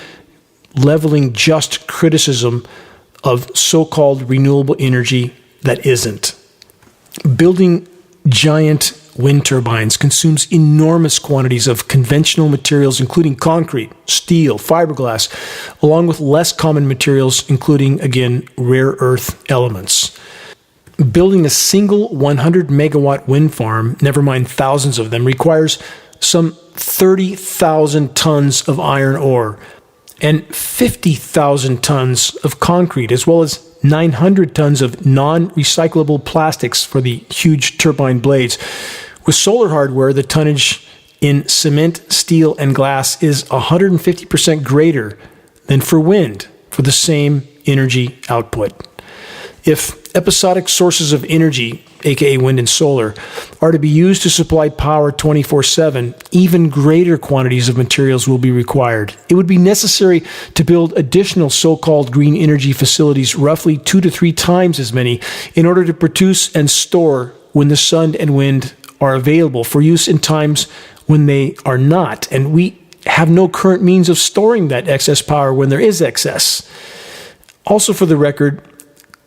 leveling just criticism of so-called renewable energy that isn't. Building giant wind turbines consumes enormous quantities of conventional materials, including concrete, steel, fiberglass, along with less common materials, including, again, rare earth elements. Building a single 100 megawatt wind farm, never mind thousands of them, requires some 30,000 tons of iron ore and 50,000 tons of concrete, as well as 900 tons of non-recyclable plastics for the huge turbine blades. With solar hardware, the tonnage in cement, steel, and glass is 150% greater than for wind for the same energy output. If episodic sources of energy, aka wind and solar, are to be used to supply power 24/7, even greater quantities of materials will be required. It would be necessary to build additional so-called green energy facilities, roughly 2 to 3 times as many, in order to produce and store when the sun and wind are available for use in times when they are not. And we have no current means of storing that excess power when there is excess. Also, for the record,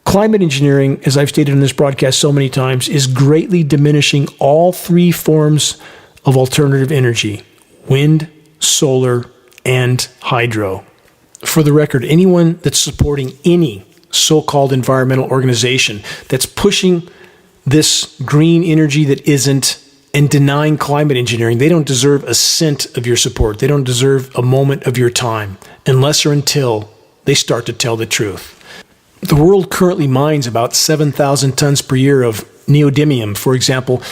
climate engineering, as I've stated in this broadcast so many times, is greatly diminishing all 3 forms of alternative energy: wind, solar, and hydro. For the record, anyone that's supporting any so-called environmental organization that's pushing this green energy that isn't, and denying climate engineering, they don't deserve a cent of your support. They don't deserve a moment of your time, unless or until they start to tell the truth. The world currently mines about 7,000 tons per year of neodymium, for example,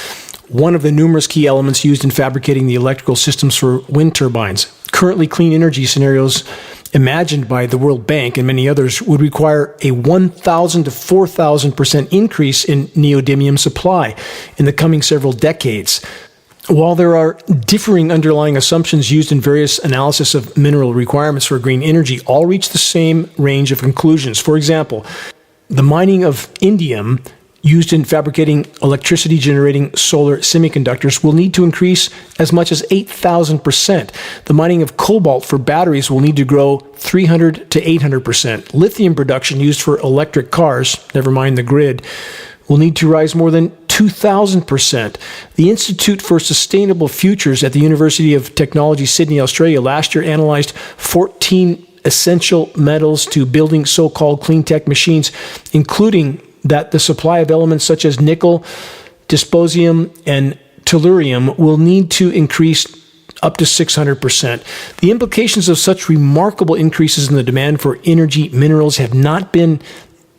one of the numerous key elements used in fabricating the electrical systems for wind turbines. Currently, clean energy scenarios imagined by the World Bank and many others would require a 1,000 to 4,000% increase in neodymium supply in the coming several decades. While there are differing underlying assumptions used in various analysis of mineral requirements for green energy, all reach the same range of conclusions. For example, the mining of indium used in fabricating electricity-generating solar semiconductors will need to increase as much as 8,000%. The mining of cobalt for batteries will need to grow 300 to 800%. Lithium production used for electric cars, never mind the grid, will need to rise more than 2,000%. The Institute for Sustainable Futures at the University of Technology, Sydney, Australia, last year analyzed 14 essential metals to building so-called clean tech machines, including that the supply of elements such as nickel, dysprosium, and tellurium will need to increase up to 600%. The implications of such remarkable increases in the demand for energy minerals have not been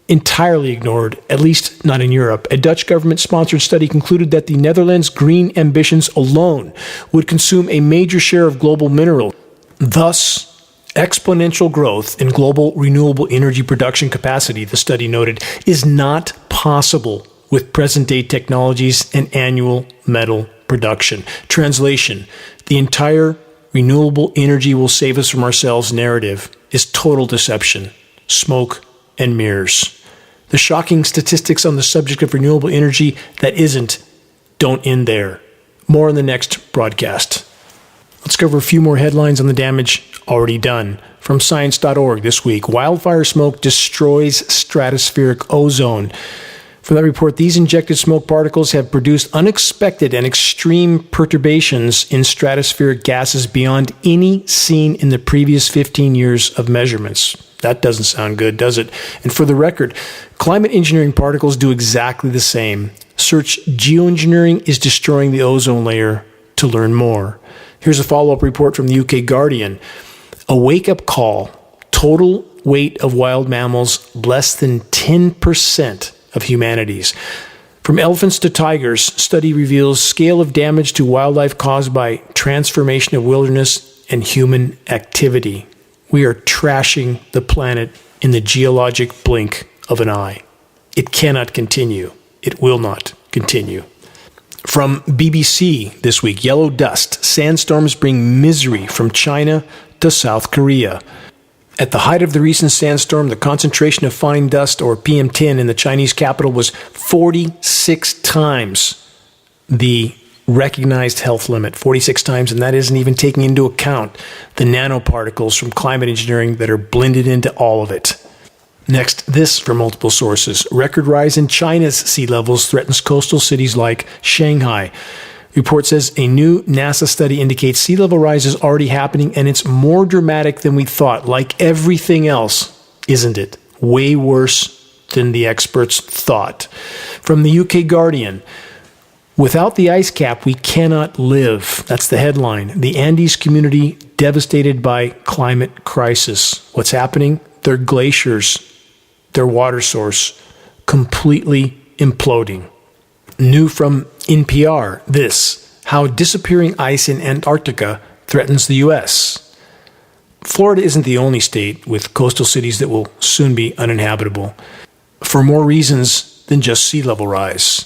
entirely ignored, at least not in Europe. A Dutch government-sponsored study concluded that the Netherlands' green ambitions alone would consume a major share of global mineral. Thus, exponential growth in global renewable energy production capacity, the study noted, is not possible with present-day technologies and annual metal production. Translation: the entire renewable energy will save us from ourselves narrative is total deception, smoke and mirrors. The shocking statistics on the subject of renewable energy that isn't don't end there. More in the next broadcast. Let's cover a few more headlines on the damage already done. From science.org this week, wildfire smoke destroys stratospheric ozone. From that report, these injected smoke particles have produced unexpected and extreme perturbations in stratospheric gases beyond any seen in the previous 15 years of measurements. That doesn't sound good, does it? And for the record, climate engineering particles do exactly the same. Search Geoengineering is destroying the ozone layer to learn more. Here's a follow-up report from the UK Guardian. A wake-up call. Total weight of wild mammals less than 10% of humanity's. From elephants to tigers, study reveals scale of damage to wildlife caused by transformation of wilderness and human activity. We are trashing the planet in the geologic blink of an eye. It cannot continue. It will not continue. From BBC this week, yellow dust. Sandstorms bring misery from China to South Korea. At the height of the recent sandstorm, the concentration of fine dust, or PM10, in the Chinese capital was 46 times the recognized health limit, 46 times, and that isn't even taking into account the nanoparticles from climate engineering that are blended into all of it. Next, this from multiple sources. Record rise in China's sea levels threatens coastal cities like Shanghai. Report says a new NASA study indicates sea level rise is already happening, and it's more dramatic than we thought. Like everything else, isn't it? Way worse than the experts thought. From the UK Guardian, without the ice cap, we cannot live. That's the headline. The Andes community devastated by climate crisis. What's happening? Their glaciers, their water source, completely imploding. New from NPR, this, how disappearing ice in Antarctica threatens the U.S. Florida isn't the only state with coastal cities that will soon be uninhabitable. for more reasons than just sea level rise.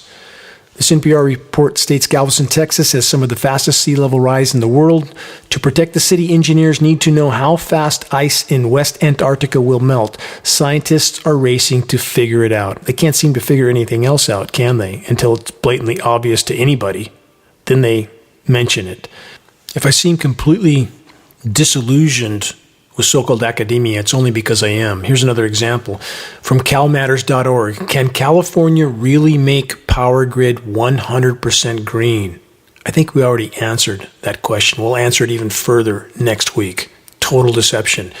This NPR report states Galveston, Texas has some of the fastest sea level rise in the world. To protect the city, engineers need to know how fast ice in West Antarctica will melt. Scientists are racing to figure it out. They can't seem to figure anything else out, can they? Until it's blatantly obvious to anybody. Then they mention it. If I seem completely disillusioned with so-called academia, it's only because I am. Here's another example from calmatters.org. Can California really make power grid 100% green? I think we already answered that question. We'll answer it even further next week. Total deception.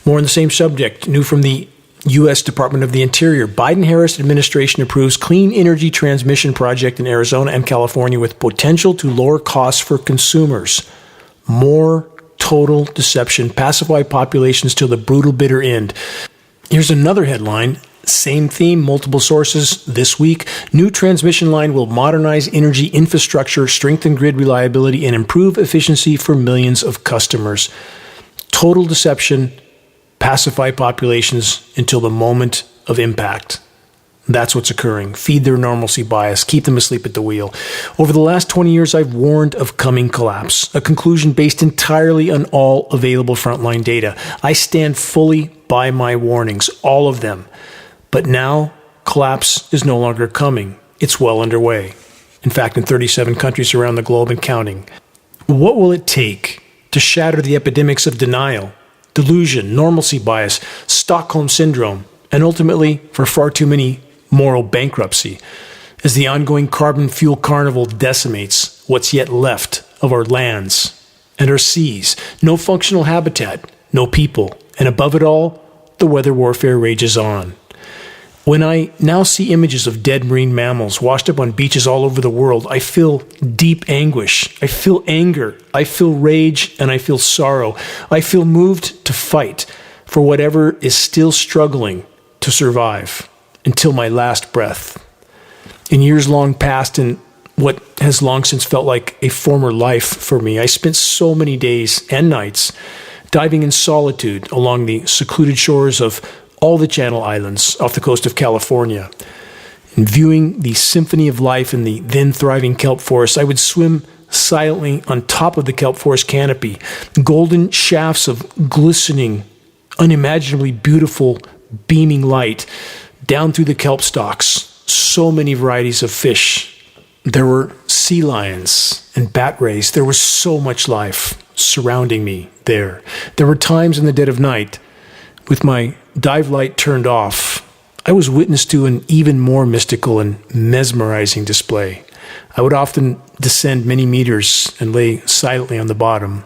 More on the same subject. New from the U.S. Department of the Interior. Biden-Harris administration approves clean energy transmission project in Arizona and California with potential to lower costs for consumers. More total deception. Pacify populations till the brutal bitter end. Here's another headline. Same theme, multiple sources this week. New transmission line will modernize energy infrastructure, strengthen grid reliability, and improve efficiency for millions of customers. Total deception. Pacify populations until the moment of impact. That's what's occurring. Feed their normalcy bias. Keep them asleep at the wheel. Over the last 20 years, I've warned of coming collapse, a conclusion based entirely on all available frontline data. I stand fully by my warnings, all of them. But now, collapse is no longer coming. It's well underway. In fact, in 37 countries around the globe and counting. What will it take to shatter the epidemics of denial, delusion, normalcy bias, Stockholm syndrome, and ultimately, for far too many, moral bankruptcy, as the ongoing carbon fuel carnival decimates what's yet left of our lands and our seas? No functional habitat, no people, and above it all, the weather warfare rages on. When I now see images of dead marine mammals washed up on beaches all over the world, I feel deep anguish. I feel anger. I feel rage, and I feel sorrow. I feel moved to fight for whatever is still struggling to survive until my last breath. In years long past, in what has long since felt like a former life for me, I spent so many days and nights diving in solitude along the secluded shores of all the Channel Islands off the coast of California. And viewing the symphony of life in the then thriving kelp forest, I would swim silently on top of the kelp forest canopy, golden shafts of glistening, unimaginably beautiful, beaming light down through the kelp stalks. So many varieties of fish. There were sea lions and bat rays. There was so much life surrounding me there. There were times in the dead of night, with my dive light turned off, I was witness to an even more mystical and mesmerizing display. I would often descend many meters and lay silently on the bottom,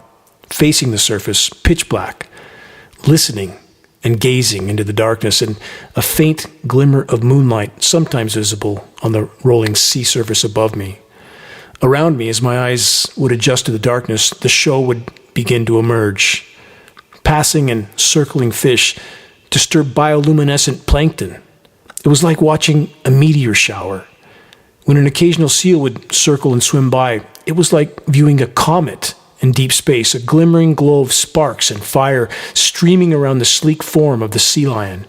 facing the surface, pitch black, listening and gazing into the darkness, and a faint glimmer of moonlight sometimes visible on the rolling sea surface above me. Around me, as my eyes would adjust to the darkness, the show would begin to emerge. Passing and circling fish disturbed bioluminescent plankton. It was like watching a meteor shower. When an occasional seal would circle and swim by, it was like viewing a comet in deep space, a glimmering glow of sparks and fire streaming around the sleek form of the sea lion,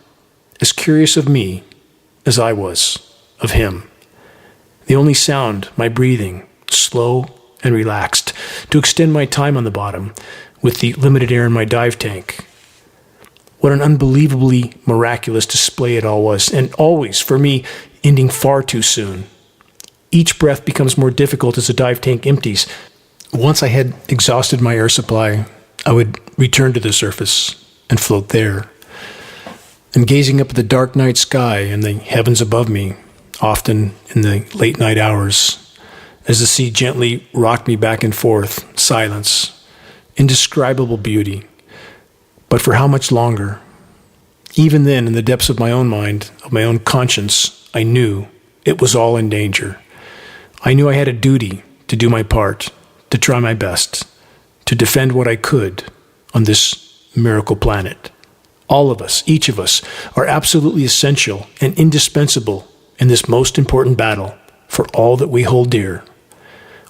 as curious of me as I was of him. The only sound, my breathing, slow and relaxed, to extend my time on the bottom with the limited air in my dive tank. What an unbelievably miraculous display it all was, and always, for me, ending far too soon. Each breath becomes more difficult as the dive tank empties. Once I had exhausted my air supply, I would return to the surface and float there. And gazing up at the dark night sky and the heavens above me, often in the late night hours, as the sea gently rocked me back and forth, silence, indescribable beauty. But for how much longer? Even then, in the depths of my own mind, of my own conscience, I knew it was all in danger. I knew I had a duty to do my part, to try my best, to defend what I could on this miracle planet. All of us, each of us, are absolutely essential and indispensable in this most important battle for all that we hold dear.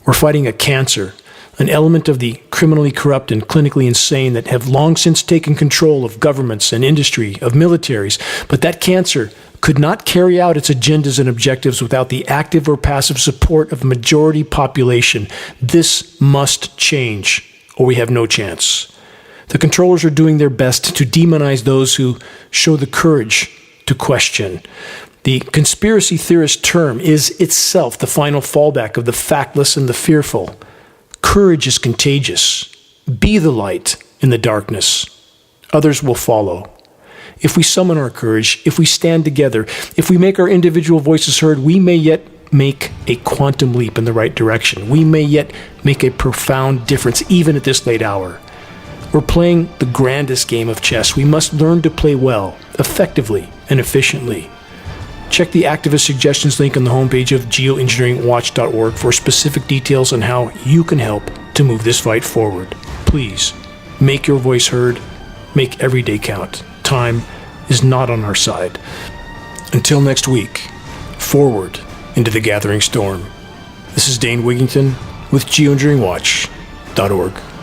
We're fighting a cancer an element of the criminally corrupt and clinically insane that have long since taken control of governments and industry, of militaries. But that cancer could not carry out its agendas and objectives without the active or passive support of majority population. This must change, or we have no chance. The controllers are doing their best to demonize those who show the courage to question. The conspiracy theorist term is itself the final fallback of the factless and the fearful. Courage is contagious. Be the light in the darkness. Others will follow. If we summon our courage, if we stand together, if we make our individual voices heard, we may yet make a quantum leap in the right direction. We may yet make a profound difference, even at this late hour. We're playing the grandest game of chess. We must learn to play well, effectively, and efficiently. Check the activist suggestions link on the homepage of geoengineeringwatch.org for specific details on how you can help to move this fight forward. Please, make your voice heard. Make every day count. Time is not on our side. Until next week, forward into the gathering storm. This is Dane Wigington with geoengineeringwatch.org.